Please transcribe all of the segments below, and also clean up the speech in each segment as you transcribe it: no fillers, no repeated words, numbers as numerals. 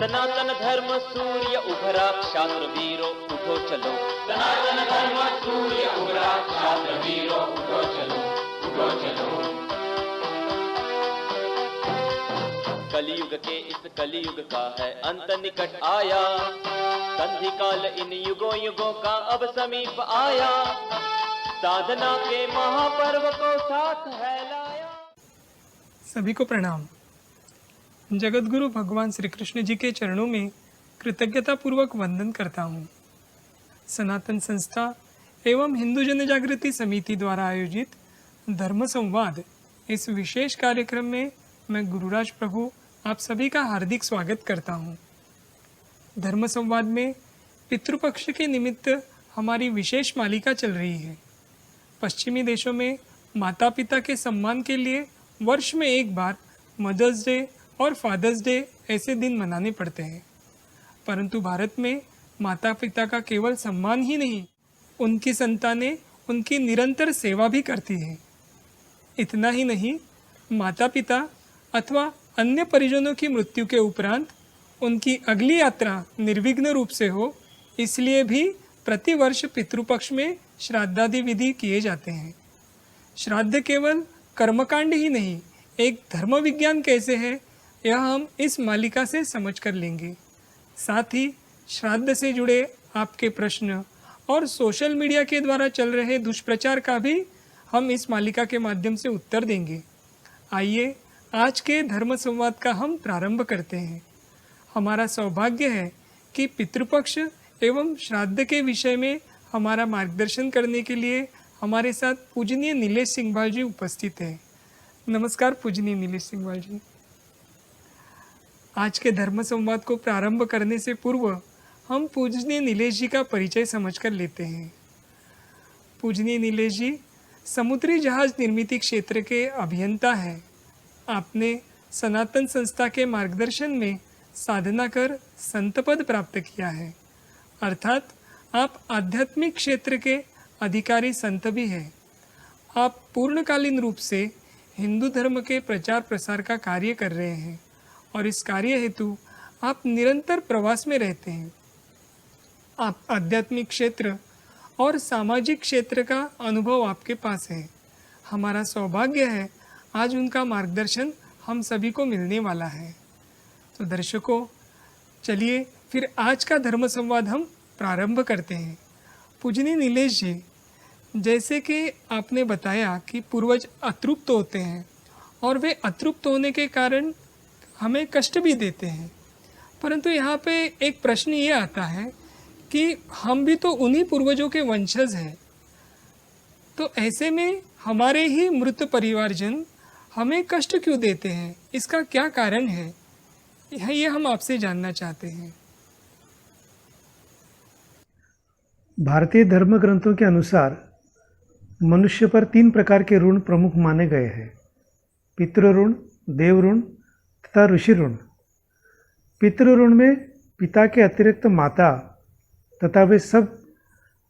सनातन धर्म सूर्य उभरा क्षात्र वीरो उठो चलो। सनातन धर्म सूर्य उभरा क्षात्र वीरो उठो चलो, उठो चलो। कलयुग के इस कलयुग का है अंत निकट आया, संधि काल इन युगों युगों का अब समीप आया, साधना के महापर्व को साथ है लाया। सभी को प्रणाम। जगतगुरु भगवान श्री कृष्ण जी के चरणों में कृतज्ञता पूर्वक वंदन करता हूँ। सनातन संस्था एवं हिंदू जन जागृति समिति द्वारा आयोजित धर्म संवाद इस विशेष कार्यक्रम में मैं गुरुराज प्रभु आप सभी का हार्दिक स्वागत करता हूँ। धर्म संवाद में पितृपक्ष के निमित्त हमारी विशेष मालिका चल रही है। पश्चिमी देशों में माता पिता के सम्मान के लिए वर्ष में एक बार मदर्स डे और फादर्स डे ऐसे दिन मनाने पड़ते हैं, परंतु भारत में माता पिता का केवल सम्मान ही नहीं, उनकी संतानें उनकी निरंतर सेवा भी करती हैं। इतना ही नहीं, माता पिता अथवा अन्य परिजनों की मृत्यु के उपरांत उनकी अगली यात्रा निर्विघ्न रूप से हो, इसलिए भी प्रतिवर्ष पितृपक्ष में श्राद्धादि विधि किए जाते हैं। श्राद्ध केवल कर्मकांड ही नहीं, एक धर्म विज्ञान कैसे है यह हम इस मालिका से समझ कर लेंगे। साथ ही श्राद्ध से जुड़े आपके प्रश्न और सोशल मीडिया के द्वारा चल रहे दुष्प्रचार का भी हम इस मालिका के माध्यम से उत्तर देंगे। आइए आज के धर्म संवाद का हम प्रारंभ करते हैं। हमारा सौभाग्य है कि पितृपक्ष एवं श्राद्ध के विषय में हमारा मार्गदर्शन करने के लिए हमारे साथ पूजनीय नीलेश सिंघवाल जी उपस्थित हैं। नमस्कार पूजनीय नीलेश सिंघवाल जी। आज के धर्म संवाद को प्रारंभ करने से पूर्व हम पूजनीय नीलेश जी का परिचय समझकर लेते हैं। पूजनीय नीलेश जी समुद्री जहाज निर्मित क्षेत्र के अभियंता हैं। आपने सनातन संस्था के मार्गदर्शन में साधना कर संत पद प्राप्त किया है, अर्थात आप आध्यात्मिक क्षेत्र के अधिकारी संत भी हैं। आप पूर्णकालीन रूप से हिंदू धर्म के प्रचार प्रसार का कार्य कर रहे हैं और इस कार्य हेतु आप निरंतर प्रवास में रहते हैं। आप आध्यात्मिक क्षेत्र और सामाजिक क्षेत्र का अनुभव आपके पास है। हमारा सौभाग्य है आज उनका मार्गदर्शन हम सभी को मिलने वाला है। तो दर्शकों, चलिए फिर आज का धर्म संवाद हम प्रारंभ करते हैं। पूजनीय नीलेश जी, जैसे कि आपने बताया कि पूर्वज अतृप्त होते हैं और वे अतृप्त होने के कारण हमें कष्ट भी देते हैं, परंतु यहाँ पे एक प्रश्न ये आता है कि हम भी तो उन्हीं पूर्वजों के वंशज हैं, तो ऐसे में हमारे ही मृत परिवारजन हमें कष्ट क्यों देते हैं? इसका क्या कारण है? ये हम आपसे जानना चाहते हैं। भारतीय धर्म ग्रंथों के अनुसार मनुष्य पर 3 प्रकार के ऋण प्रमुख माने गए हैं: पितृ ऋण, देव ऋण तथा ऋषि ऋण। पितृ ऋण में पिता के अतिरिक्त माता तथा वे सब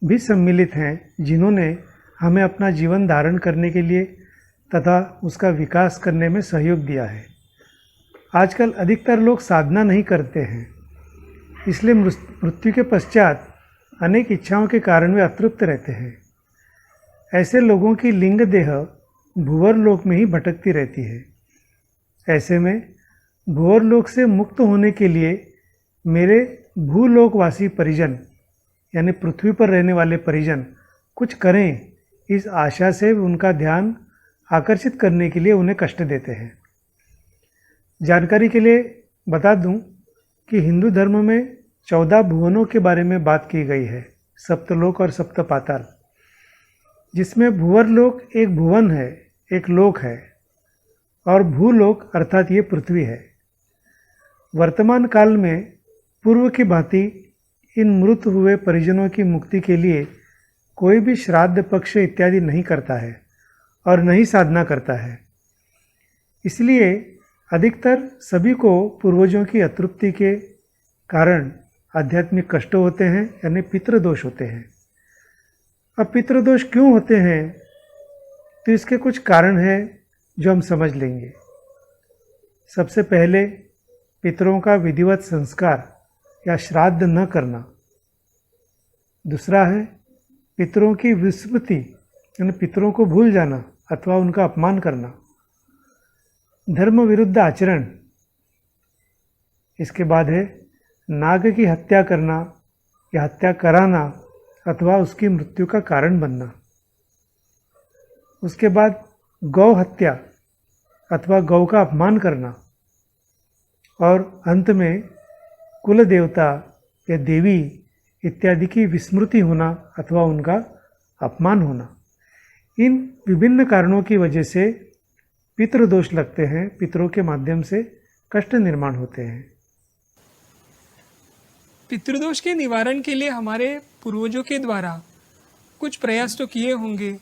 भी सम्मिलित हैं जिन्होंने हमें अपना जीवन धारण करने के लिए तथा उसका विकास करने में सहयोग दिया है। आजकल अधिकतर लोग साधना नहीं करते हैं, इसलिए मृत्यु के पश्चात अनेक इच्छाओं के कारण वे अतृप्त रहते हैं। ऐसे लोगों की लिंग देह भूवर लोक में ही भटकती रहती है। ऐसे में भूवर लोक से मुक्त होने के लिए मेरे भूलोकवासी परिजन यानी पृथ्वी पर रहने वाले परिजन कुछ करें, इस आशा से उनका ध्यान आकर्षित करने के लिए उन्हें कष्ट देते हैं। जानकारी के लिए बता दूं कि हिंदू धर्म में 14 भुवनों के बारे में बात की गई है, सप्तलोक और सप्त पाताल, जिसमें भूवर लोक एक भुवन है, एक लोक है, और भूलोक अर्थात ये पृथ्वी है। वर्तमान काल में पूर्व की भांति इन मृत हुए परिजनों की मुक्ति के लिए कोई भी श्राद्ध पक्ष इत्यादि नहीं करता है और नहीं साधना करता है। इसलिए अधिकतर सभी को पूर्वजों की अतृप्ति के कारण आध्यात्मिक कष्ट होते हैं, यानी पितृदोष होते हैं। अब पितृदोष क्यों होते हैं, तो इसके कुछ कारण हैं जो हम समझ लेंगे। सबसे पहले पितरों का विधिवत संस्कार या श्राद्ध न करना। दूसरा है पितरों की विस्मृति यानी पितरों को भूल जाना अथवा उनका अपमान करना। धर्म विरुद्ध आचरण। इसके बाद है नाग की हत्या करना या हत्या कराना अथवा उसकी मृत्यु का कारण बनना। उसके बाद गौ हत्या अथवा गौ का अपमान करना। और अंत में कुल देवता या देवी इत्यादि की विस्मृति होना अथवा उनका अपमान होना। इन विभिन्न कारणों की वजह से पितृदोष लगते हैं, पितरों के माध्यम से कष्ट निर्माण होते हैं। पितृदोष के निवारण के लिए हमारे पूर्वजों के द्वारा कुछ प्रयास तो किए होंगे,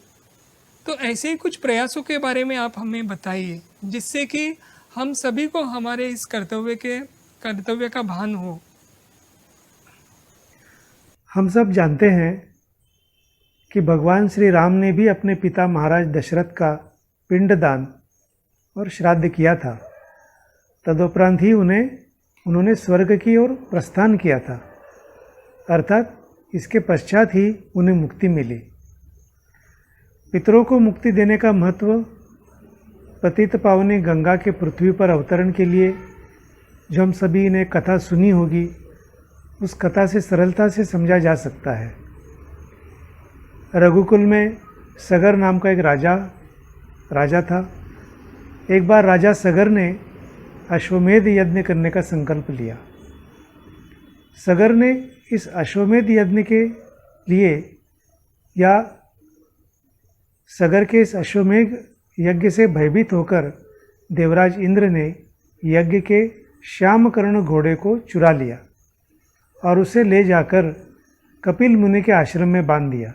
तो ऐसे ही कुछ प्रयासों के बारे में आप हमें बताइए जिससे कि हम सभी को हमारे इस कर्तव्य का भान हो। हम सब जानते हैं कि भगवान श्री राम ने भी अपने पिता महाराज दशरथ का पिंडदान और श्राद्ध किया था। तदुपरांत ही उन्होंने स्वर्ग की ओर प्रस्थान किया था, अर्थात इसके पश्चात ही उन्हें मुक्ति मिली। पितरों को मुक्ति देने का महत्व पतित पावनी गंगा के पृथ्वी पर अवतरण के लिए जो हम सभी ने कथा सुनी होगी, उस कथा से सरलता से समझा जा सकता है। रघुकुल में सगर नाम का एक राजा था। एक बार राजा सगर ने अश्वमेध यज्ञ करने का संकल्प लिया। सगर ने इस अश्वमेध यज्ञ के लिए या सगर के इस अश्वमेध यज्ञ से भयभीत होकर देवराज इंद्र ने यज्ञ के श्यामकर्ण घोड़े को चुरा लिया और उसे ले जाकर कपिल मुनि के आश्रम में बांध दिया।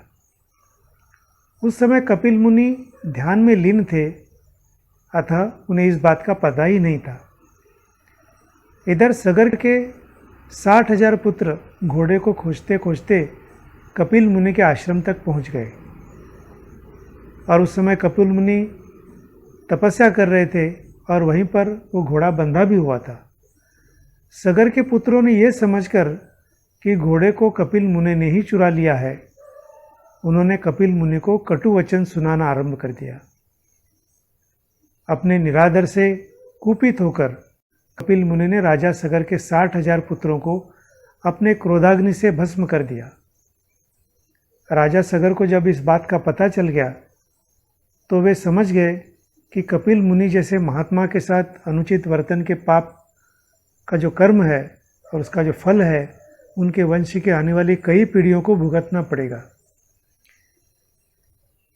उस समय कपिल मुनि ध्यान में लीन थे, अतः उन्हें इस बात का पता ही नहीं था। इधर सगर के 60,000 पुत्र घोड़े को खोजते खोजते कपिल मुनि के आश्रम तक पहुंच गए और उस समय कपिल मुनि तपस्या कर रहे थे और वहीं पर वो घोड़ा बंधा भी हुआ था। सगर के पुत्रों ने यह समझकर कि घोड़े को कपिल मुनि ने ही चुरा लिया है, उन्होंने कपिल मुनि को कटु वचन सुनाना आरंभ कर दिया। अपने निरादर से कुपित होकर कपिल मुनि ने राजा सगर के 60,000 पुत्रों को अपने क्रोधाग्नि से भस्म कर दिया। राजा सगर को जब इस बात का पता चल गया तो वे समझ गए कि कपिल मुनि जैसे महात्मा के साथ अनुचित वर्तन के पाप का जो कर्म है और उसका जो फल है, उनके वंश के आने वाली कई पीढ़ियों को भुगतना पड़ेगा।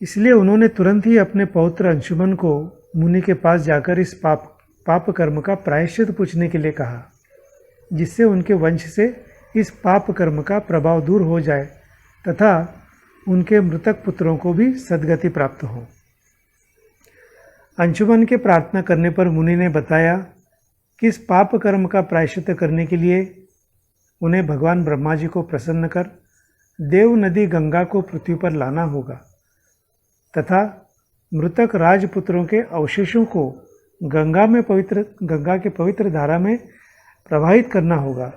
इसलिए उन्होंने तुरंत ही अपने पौत्र अंशुमन को मुनि के पास जाकर इस पाप कर्म का प्रायश्चित पूछने के लिए कहा, जिससे उनके वंश से इस पाप कर्म का प्रभाव दूर हो जाए तथा उनके मृतक पुत्रों को भी सद्गति प्राप्त हो। अंशुमन के प्रार्थना करने पर मुनि ने बताया कि इस पाप कर्म का प्रायश्चित करने के लिए उन्हें भगवान ब्रह्मा जी को प्रसन्न कर देव नदी गंगा को पृथ्वी पर लाना होगा तथा मृतक राजपुत्रों के अवशेषों को गंगा के पवित्र धारा में प्रवाहित करना होगा,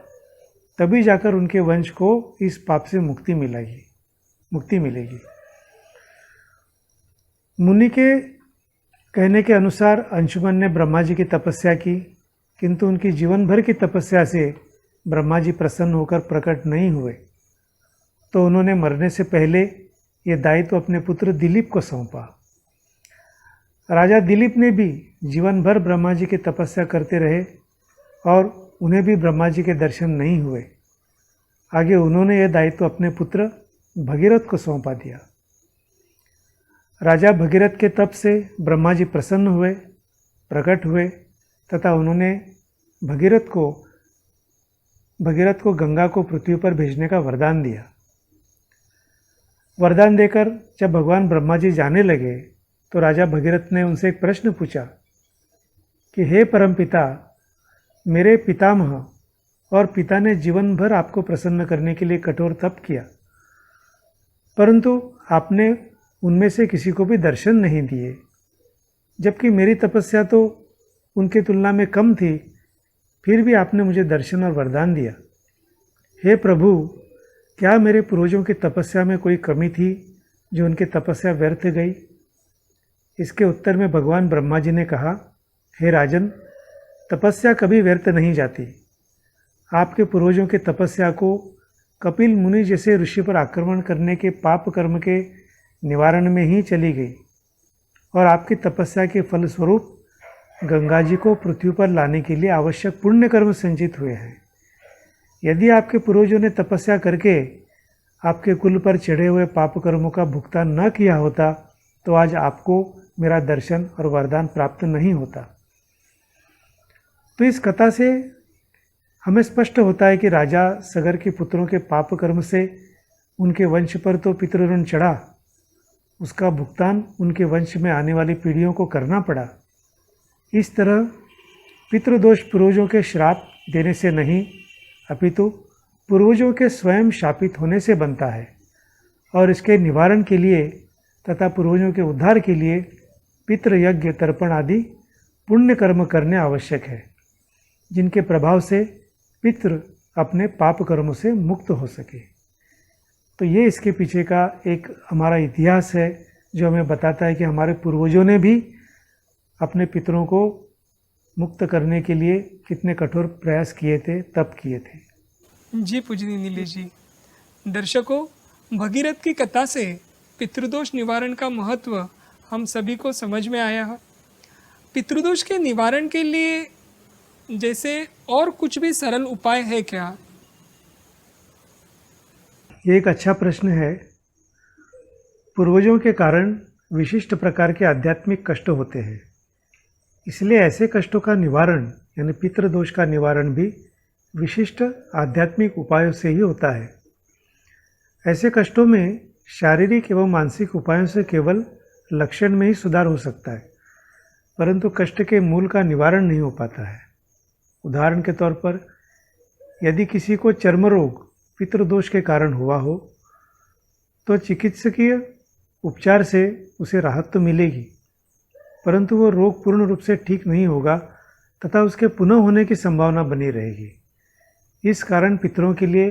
तभी जाकर उनके वंश को इस पाप से मुक्ति मिलेगी। मुनि के कहने के अनुसार अंशुमन ने ब्रह्मा जी की तपस्या की, किंतु उनकी जीवन भर की तपस्या से ब्रह्मा जी प्रसन्न होकर प्रकट नहीं हुए, तो उन्होंने मरने से पहले ये दायित्व अपने पुत्र दिलीप को सौंपा। राजा दिलीप ने भी जीवन भर ब्रह्मा जी की तपस्या करते रहे और उन्हें भी ब्रह्मा जी के दर्शन नहीं हुए। आगे उन्होंने यह दायित्व अपने पुत्र भगीरथ को सौंपा दिया। राजा भगीरथ के तप से ब्रह्मा जी प्रसन्न हुए, प्रकट हुए तथा उन्होंने भगीरथ को गंगा को पृथ्वी पर भेजने का वरदान दिया। वरदान देकर जब भगवान ब्रह्मा जी जाने लगे तो राजा भगीरथ ने उनसे एक प्रश्न पूछा कि हे परमपिता, मेरे पितामह और पिता ने जीवन भर आपको प्रसन्न करने के लिए कठोर तप किया, परंतु आपने उनमें से किसी को भी दर्शन नहीं दिए, जबकि मेरी तपस्या तो उनकी तुलना में कम थी, फिर भी आपने मुझे दर्शन और वरदान दिया। हे प्रभु, क्या मेरे पूर्वजों की तपस्या में कोई कमी थी जो उनकी तपस्या व्यर्थ गई? इसके उत्तर में भगवान ब्रह्मा जी ने कहा, हे राजन, तपस्या कभी व्यर्थ नहीं जाती। आपके पूर्वजों की तपस्या को कपिल मुनि जैसे ऋषि पर आक्रमण करने के पाप कर्म के निवारण में ही चली गई और आपकी तपस्या के फलस्वरूप गंगा जी को पृथ्वी पर लाने के लिए आवश्यक पुण्य कर्म संचित हुए हैं। यदि आपके पूर्वजों ने तपस्या करके आपके कुल पर चढ़े हुए पाप कर्मों का भुगतान न किया होता तो आज आपको मेरा दर्शन और वरदान प्राप्त नहीं होता। तो इस कथा से हमें स्पष्ट होता है कि राजा सगर के पुत्रों के पाप कर्म से उनके वंश पर तो पितृऋण चढ़ा, उसका भुगतान उनके वंश में आने वाली पीढ़ियों को करना पड़ा। इस तरह पितृदोष पूर्वजों के श्राप देने से नहीं, अपितु पूर्वजों के स्वयं शापित होने से बनता है और इसके निवारण के लिए तथा पूर्वजों के उद्धार के लिए पितृयज्ञ, तर्पण आदि पुण्य कर्म करने आवश्यक है, जिनके प्रभाव से पितृ अपने पाप कर्मों से मुक्त हो सके। तो ये इसके पीछे का एक हमारा इतिहास है जो हमें बताता है कि हमारे पूर्वजों ने भी अपने पितरों को मुक्त करने के लिए कितने कठोर प्रयास किए थे, तप किए थे। जी पूजनीय नीलेश जी, दर्शकों, भगीरथ की कथा से पितृदोष निवारण का महत्व हम सभी को समझ में आया है। पितृदोष के निवारण के लिए जैसे और कुछ भी सरल उपाय है क्या? ये एक अच्छा प्रश्न है। पूर्वजों के कारण विशिष्ट प्रकार के आध्यात्मिक कष्ट होते हैं, इसलिए ऐसे कष्टों का निवारण यानी पितृदोष का निवारण भी विशिष्ट आध्यात्मिक उपायों से ही होता है। ऐसे कष्टों में शारीरिक एवं मानसिक उपायों से केवल लक्षण में ही सुधार हो सकता है, परंतु कष्ट के मूल का निवारण नहीं हो पाता है। उदाहरण के तौर पर यदि किसी को चर्म रोग पितृदोष के कारण हुआ हो तो चिकित्सकीय उपचार से उसे राहत तो मिलेगी, परंतु वो रोग पूर्ण रूप से ठीक नहीं होगा तथा उसके पुनः होने की संभावना बनी रहेगी। इस कारण पितरों के लिए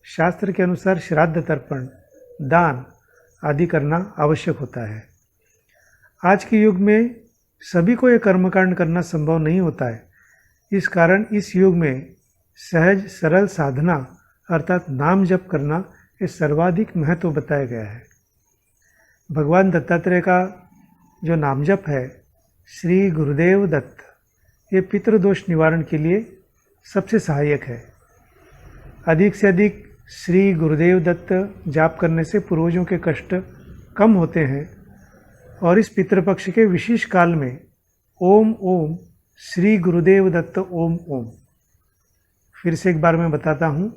शास्त्र के अनुसार श्राद्ध, तर्पण, दान आदि करना आवश्यक होता है। आज के युग में सभी को यह कर्मकांड करना संभव नहीं होता है। इस कारण इस युग में सहज सरल साधना अर्थात नाम जप करना ये सर्वाधिक महत्व बताया गया है। भगवान दत्तात्रेय का जो नाम जप है श्री गुरुदेव दत्त, ये पितृदोष निवारण के लिए सबसे सहायक है। अधिक से अधिक श्री गुरुदेव दत्त जाप करने से पूर्वजों के कष्ट कम होते हैं और इस पितृपक्ष के विशेष काल में ओम ओम श्री गुरुदेव दत्त ओम ओम, फिर से एक बार मैं बताता हूँ,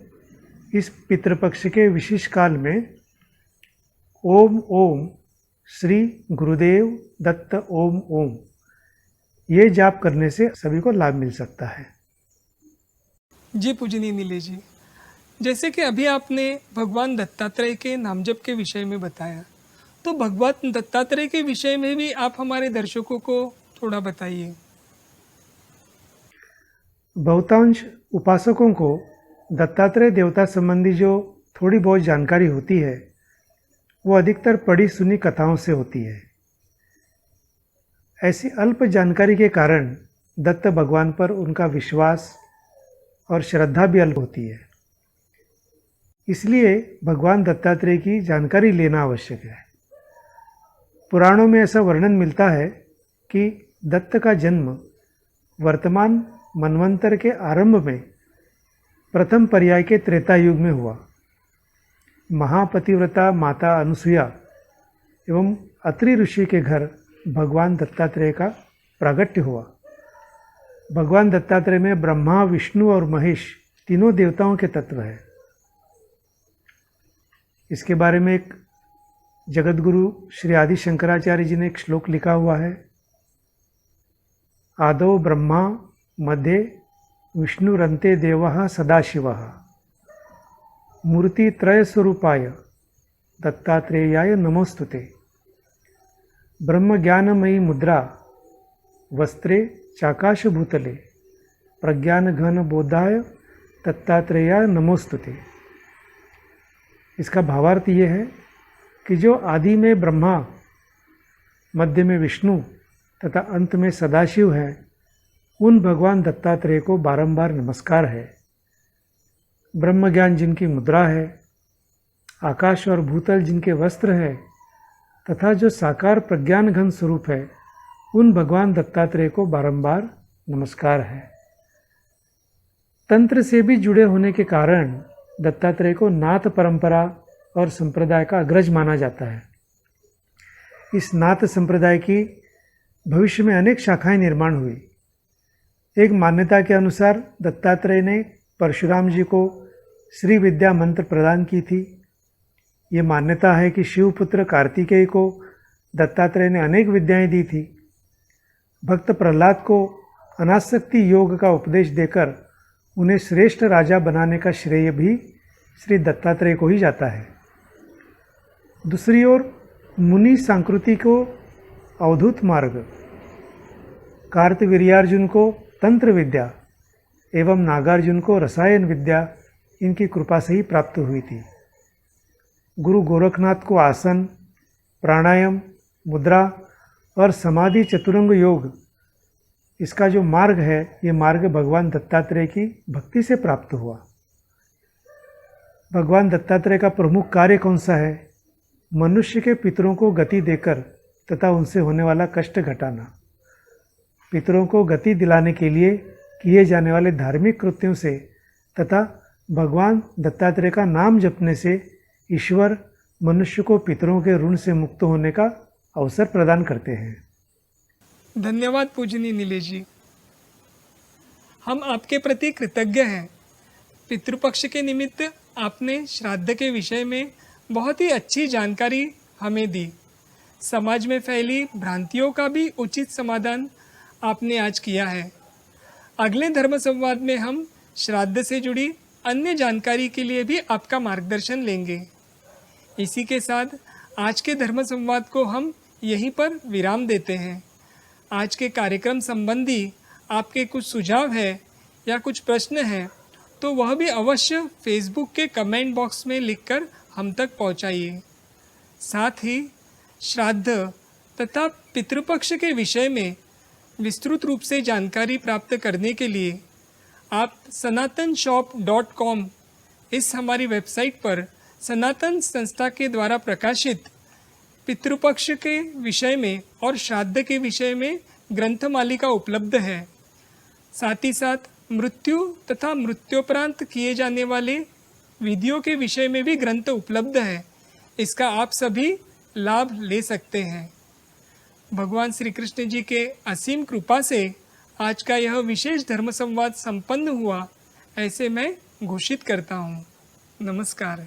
इस पितृपक्ष के विशेष काल में ओम ओम श्री गुरुदेव दत्त ओम ओम, ये जाप करने से सभी को लाभ मिल सकता है। जी पूजनीय नीलेश जी, जैसे कि अभी आपने भगवान दत्तात्रेय के नामजप के विषय में बताया, तो भगवान दत्तात्रेय के विषय में भी आप हमारे दर्शकों को थोड़ा बताइए। बहुतांश उपासकों को दत्तात्रेय देवता संबंधी जो थोड़ी बहुत जानकारी होती है वो अधिकतर पढ़ी सुनी कथाओं से होती है। ऐसी अल्प जानकारी के कारण दत्त भगवान पर उनका विश्वास और श्रद्धा भी अल्प होती है। इसलिए भगवान दत्तात्रेय की जानकारी लेना आवश्यक है। पुराणों में ऐसा वर्णन मिलता है कि दत्त का जन्म वर्तमान मनवंतर के आरंभ में प्रथम पर्याय के त्रेता युग में हुआ। महापतिव्रता माता अनुसुया एवं अत्रि ऋषि के घर भगवान दत्तात्रेय का प्रागट्य हुआ। भगवान दत्तात्रेय में ब्रह्मा, विष्णु और महेश तीनों देवताओं के तत्व है। इसके बारे में एक जगतगुरु श्री आदि शंकराचार्य जी ने एक श्लोक लिखा हुआ है। आदौ ब्रह्मा मध्ये विष्णुरन्ते देवः सदाशिवः मूर्तित्रयस्वरूपाय दत्तात्रेयाय नमोस्तुते। ब्रह्मज्ञानमयी मुद्रा वस्त्रे चाकाशभूतले प्रज्ञान घन बोधाय दत्तात्रेयाय नमोस्तुते। इसका भावार्थ ये है कि जो आदि में ब्रह्मा, मध्य में विष्णु तथा अंत में सदाशिव है, उन भगवान दत्तात्रेय को बारंबार नमस्कार है। ब्रह्म ज्ञान जिनकी मुद्रा है, आकाश और भूतल जिनके वस्त्र है तथा जो साकार प्रज्ञान घन स्वरूप है, उन भगवान दत्तात्रेय को बारंबार नमस्कार है। तंत्र से भी जुड़े होने के कारण दत्तात्रेय को नाथ परंपरा और संप्रदाय का अग्रज माना जाता है। इस नाथ संप्रदाय की भविष्य में अनेक शाखाएं निर्माण हुई। एक मान्यता के अनुसार दत्तात्रेय ने परशुराम जी को श्री विद्या मंत्र प्रदान की थी। ये मान्यता है कि शिवपुत्र कार्तिकेय को दत्तात्रेय ने अनेक विद्याएं दी थी। भक्त प्रहलाद को अनासक्ति योग का उपदेश देकर उन्हें श्रेष्ठ राजा बनाने का श्रेय भी श्री दत्तात्रेय को ही जाता है। दूसरी ओर मुनि सांकृति को अवधूत मार्ग, कार्तवीर्यार्जुन को तंत्र विद्या एवं नागार्जुन को रसायन विद्या इनकी कृपा से ही प्राप्त हुई थी। गुरु गोरखनाथ को आसन, प्राणायाम, मुद्रा और समाधि चतुरंग योग, इसका जो मार्ग है, ये मार्ग भगवान दत्तात्रेय की भक्ति से प्राप्त हुआ। भगवान दत्तात्रेय का प्रमुख कार्य कौन सा है? मनुष्य के पितरों को गति देकर तथा उनसे होने वाला कष्ट घटाना। पितरों को गति दिलाने के लिए किए जाने वाले धार्मिक कृत्यों से तथा भगवान दत्तात्रेय का नाम जपने से ईश्वर मनुष्य को पितरों के ऋण से मुक्त होने का अवसर प्रदान करते हैं। धन्यवाद पूजनीय नीलेश जी। हम आपके प्रति कृतज्ञ हैं। पितृपक्ष के निमित्त आपने श्राद्ध के विषय में बहुत ही अच्छी जानकारी हमें दी। समाज में फैली भ्रांतियों का भी उचित समाधान आपने आज किया है। अगले धर्म संवाद में हम श्राद्ध से जुड़ी अन्य जानकारी के लिए भी आपका मार्गदर्शन लेंगे। इसी के साथ आज के धर्म संवाद को हम यहीं पर विराम देते हैं। आज के कार्यक्रम संबंधी आपके कुछ सुझाव है या कुछ प्रश्न हैं तो वह भी अवश्य फेसबुक के कमेंट बॉक्स में लिखकर हम तक पहुंचाइए। साथ ही श्राद्ध तथा पितृपक्ष के विषय में विस्तृत रूप से जानकारी प्राप्त करने के लिए आप sanatan-shop.com इस हमारी वेबसाइट पर सनातन संस्था के द्वारा प्रकाशित पितृपक्ष के विषय में और श्राद्ध के विषय में ग्रंथमालिका उपलब्ध है। साथ ही साथ मृत्यु तथा मृत्योपरांत किए जाने वाले विधियों के विषय में भी ग्रंथ उपलब्ध है। इसका आप सभी लाभ ले सकते हैं। भगवान श्री कृष्ण जी के असीम कृपा से आज का यह विशेष धर्म संवाद संपन्न हुआ, ऐसे मैं घोषित करता हूँ। नमस्कार।